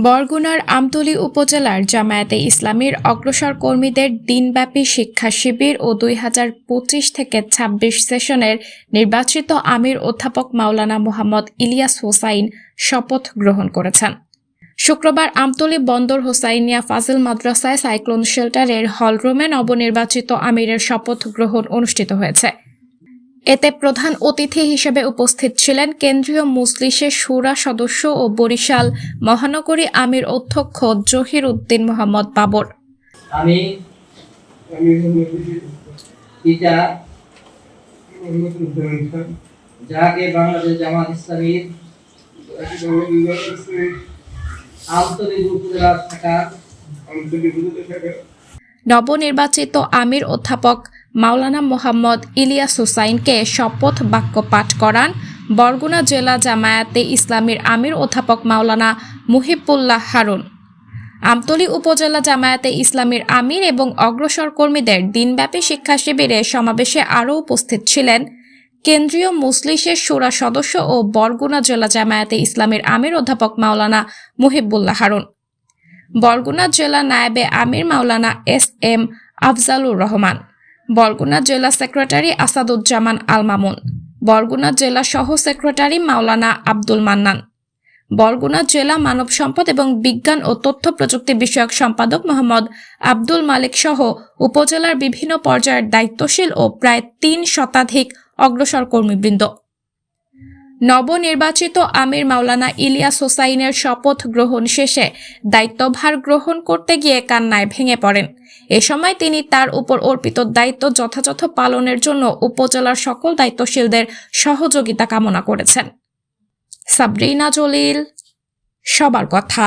বরগুনার আমতলী উপজেলার জামায়াতে ইসলামীর অগ্রসর কর্মীদের দিনব্যাপী শিক্ষা শিবির ও 2025 থেকে 26 সেশনের নির্বাচিত আমির অধ্যাপক মাওলানা মোহাম্মদ ইলিয়াস হোসাইন শপথ গ্রহণ করেছেন। শুক্রবার আমতলী বন্দর হোসাইনিয়া ফাজিল মাদ্রাসায় সাইক্লোন শেল্টারের হলরুমে নবনির্বাচিত আমিরের শপথ গ্রহণ অনুষ্ঠিত হয়েছে। এতে প্রধান অতিথি হিসেবে উপস্থিত ছিলেন কেন্দ্রীয় মজলিসের শুরা সদস্য ও বরিশাল মহানগরী আমির অধ্যক্ষ জহির উদ্দিন মোহাম্মদ বাবর। আমি যাকে বাংলাদেশ জামাত ইসলামীর আমতলী উপজেলা শাখা নবনির্বাচিত আমির অধ্যাপক মাওলানা মোহাম্মদ ইলিয়াস হোসাইনকে শপথ বাক্য পাঠ করান বরগুনা জেলা জামায়াতে ইসলামীর আমির অধ্যাপক মাওলানা মুহিবুল্লাহ হারুন। আমতলী উপজেলা জামায়াতে ইসলামীর আমির এবং অগ্রসর কর্মীদের দিনব্যাপী শিক্ষা শিবিরে সমাবেশে আরও উপস্থিত ছিলেন কেন্দ্রীয় মজলিসের শুরা সদস্য ও বরগুনা জেলা জামায়াতে ইসলামীর আমির অধ্যাপক মাওলানা মুহিবুল্লাহ হারুন, বরগুনা জেলা নায়েবে আমির মাওলানা এস.এম. আফজালুর রহমান, বরগুনা জেলা সেক্রেটারি আসাদুজ্জামান আল মামুন, বরগুনা জেলা সহ সেক্রেটারি মাওলানা আব্দুল মান্নান, বরগুনা জেলা মানব সম্পদ এবং বিজ্ঞান ও তথ্য প্রযুক্তি বিষয়ক সম্পাদক মোহাম্মদ আব্দুল মালিক সহ উপজেলার বিভিন্ন পর্যায়ের দায়িত্বশীল ও প্রায় 3 শতাধিক অগ্রসর কর্মীবৃন্দ। নবনির্বাচিত আমির মাওলানা ইলিয়াস হোসাইনের শপথ গ্রহণ শেষে দায়িত্বভার গ্রহণ করতে গিয়ে কান্নায় ভেঙে পড়েন। এ সময় তিনি তার উপর অর্পিত দায়িত্ব যথাযথ পালনের জন্য উপজেলার সকল দায়িত্বশীলদের সহযোগিতা কামনা করেছেন। সাবরিনা জলিল, সবার কথা।